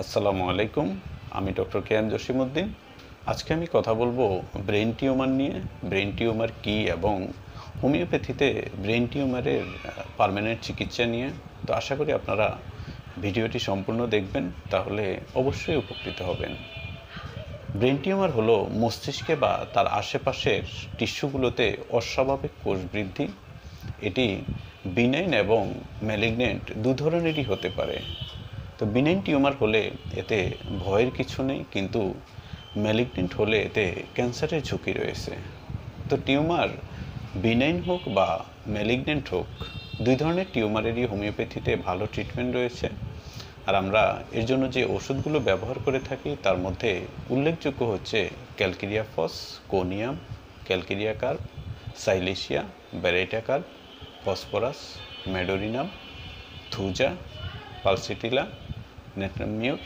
আসসালামু আলাইকুম। আমি ডক্টর কে এম জসিমউদ্দিন। আজকে আমি কথা বলবো ব্রেন টিউমার নিয়ে। ব্রেন টিউমার কী এবং হোমিওপ্যাথিতে ব্রেন টিউমারের পার্মানেন্ট চিকিৎসা নিয়ে। তো আশা করি আপনারা ভিডিওটি সম্পূর্ণ দেখবেন, তাহলে অবশ্যই উপকৃত হবেন। ব্রেন টিউমার হলো মস্তিষ্কে বা তার আশেপাশের টিস্যুগুলোতে অস্বাভাবিক কোষ বৃদ্ধি। এটি বিনাইন এবং ম্যালিগন্যান্ট দু ধরনেরই হতে পারে। তো বিনাইন টিউমার হলে এতে ভয়ের কিছু নেই, কিন্তু ম্যালিগন্যান্ট হলে এতে ক্যান্সারের ঝুঁকি রয়েছে। তো টিউমার বিনাইন হোক বা ম্যালিগন্যান্ট হোক, দুই ধরনের টিউমারেরই হোমিওপ্যাথিতে ভালো ট্রিটমেন্ট রয়েছে। আর আমরা এর জন্য যে ওষুধগুলো ব্যবহার করে থাকি তার মধ্যে উল্লেখযোগ্য হচ্ছে calcarea phos, conium, calcarea carb, silicea, baryta carb, phosphorus, medorrhinum, thuja, pulsatilla, natrum mur.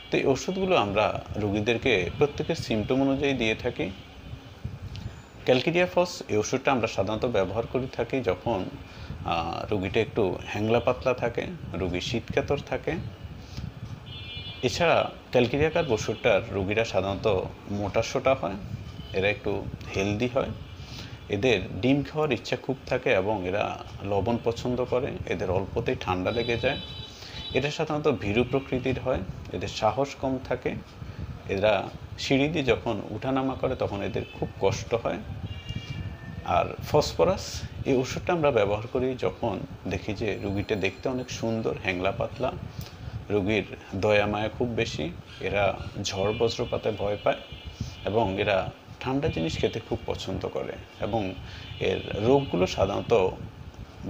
তো এই ওষুধগুলো আমরা রোগীদেরকে প্রত্যেকের সিমটম অনুযায়ী দিয়ে থাকি। ক্যালকেরিয়া ফস এই ওষুধটা আমরা সাধারণত ব্যবহার করে থাকি যখন রোগীটা একটু হ্যাংলা পাতলা থাকে, রোগী শীতকাতর থাকে। এছাড়া ক্যালকেরিয়া কার্ব ওষুধটার রোগীরা সাধারণত মোটাসোটা হয়, এরা একটু হেলদি হয়, এদের ডিম খাওয়ার ইচ্ছা খুব থাকে এবং এরা লবণ পছন্দ করে, এদের অল্পতেই ঠান্ডা লেগে যায়, এটা সাধারণত ভীরু প্রকৃতির হয়, এদের সাহস কম থাকে, এরা সিঁড়ি দিয়ে যখন উঠানামা করে তখন এদের খুব কষ্ট হয়। আর ফসফরাস এই ওষুধটা আমরা ব্যবহার করি যখন দেখি যে রুগীটা দেখতে অনেক সুন্দর, হ্যাংলা পাতলা, রুগীর দয়া মায়া খুব বেশি, এরা ঝড় বজ্রপাতে ভয় পায় এবং এরা ঠান্ডা জিনিস খেতে খুব পছন্দ করে, এবং এর রোগগুলো সাধারণত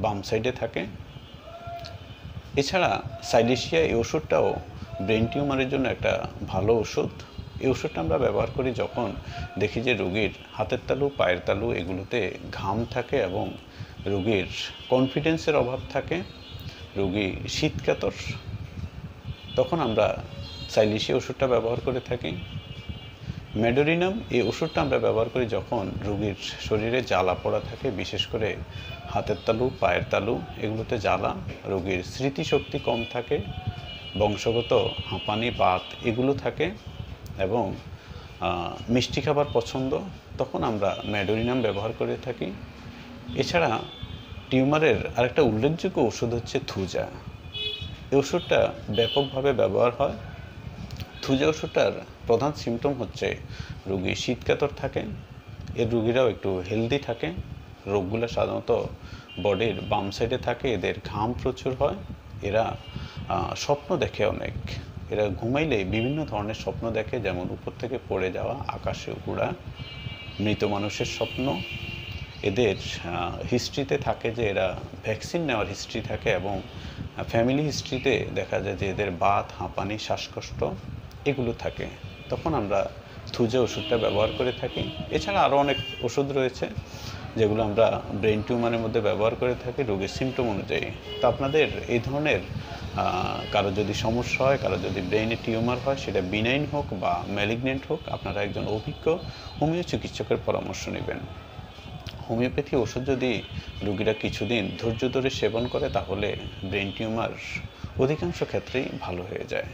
বাম সাইডে থাকে। এছাড়া সাইলেশিয়া এই ওষুধটাও ব্রেন টিউমারের জন্য একটা ভালো ওষুধ। এই ওষুধটা আমরা ব্যবহার করি যখন দেখি যে রোগীর হাতের তালু, পায়ের তালু এগুলোতে ঘাম থাকে এবং রোগীর কনফিডেন্সের অভাব থাকে, রোগী শীতকাতর, তখন আমরা সাইলেশিয়া ওষুধটা ব্যবহার করে থাকি। ম্যাডোরিনাম এই ওষুধটা আমরা ব্যবহার করি যখন রোগীর শরীরে জ্বালা পোড়া থাকে, বিশেষ করে হাতের তালু, পায়ের তালু এগুলোতে জ্বালা, রোগীর স্মৃতিশক্তি কম থাকে, বংশগত হাঁপানি, বাত এগুলো থাকে এবং মিষ্টি খাবার পছন্দ, তখন আমরা ম্যাডোরিনাম ব্যবহার করে থাকি। এছাড়া টিউমারের আরেকটা উল্লেখযোগ্য ওষুধ হচ্ছে থুজা। এই ওষুধটা ব্যাপকভাবে ব্যবহার হয়। থুজা ওষুধটার প্রধান সিমটম হচ্ছে রোগী শীতকাতর থাকে, এর রোগীরাও একটু হেলদি থাকে, রোগগুলো সাধারণত বডির বাম সাইডে থাকে, এদের ঘাম প্রচুর হয়, এরা স্বপ্ন দেখে অনেক, এরা ঘুমাইলে বিভিন্ন ধরনের স্বপ্ন দেখে, যেমন উপর থেকে পড়ে যাওয়া, আকাশে উড়া, মৃত মানুষের স্বপ্ন। এদের হিস্ট্রিতে থাকে যে এরা ভ্যাকসিন নেওয়ার হিস্ট্রি থাকে এবং ফ্যামিলি হিস্ট্রিতে দেখা যায় যে এদের বাত, হাঁপানি, শ্বাসকষ্ট এগুলো থাকে, তখন আমরা থুজা ওষুধটা ব্যবহার করে থাকি। এছাড়া আরও অনেক ওষুধ রয়েছে যেগুলো আমরা ব্রেন টিউমারের মধ্যে ব্যবহার করে থাকি রোগীর সিমটম অনুযায়ী। তো আপনাদের এই ধরনের কারো যদি সমস্যা হয়, কারো যদি ব্রেইনে টিউমার হয়, সেটা বিনাইন হোক বা ম্যালিগন্যান্ট হোক, আপনারা একজন অভিজ্ঞ হোমিও চিকিৎসকের পরামর্শ নেবেন। হোমিওপ্যাথি ওষুধ যদি রোগীরা কিছুদিন ধৈর্য ধরে সেবন করে, তাহলে ব্রেন টিউমার অধিকাংশ ক্ষেত্রেই ভালো হয়ে যায়।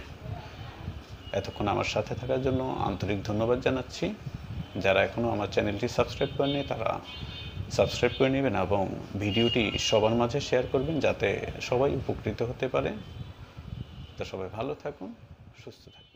এতক্ষণ আমার সাথে থাকার জন্য আন্তরিক ধন্যবাদ জানাচ্ছি। যারা এখনও আমার চ্যানেলটি সাবস্ক্রাইব করেনি তারা সাবস্ক্রাইব করে নেবেন এবং ভিডিওটি সবার মাঝে শেয়ার করবেন যাতে সবাই উপকৃত হতে পারে। তো সবাই ভালো থাকুন, সুস্থ থাকুন।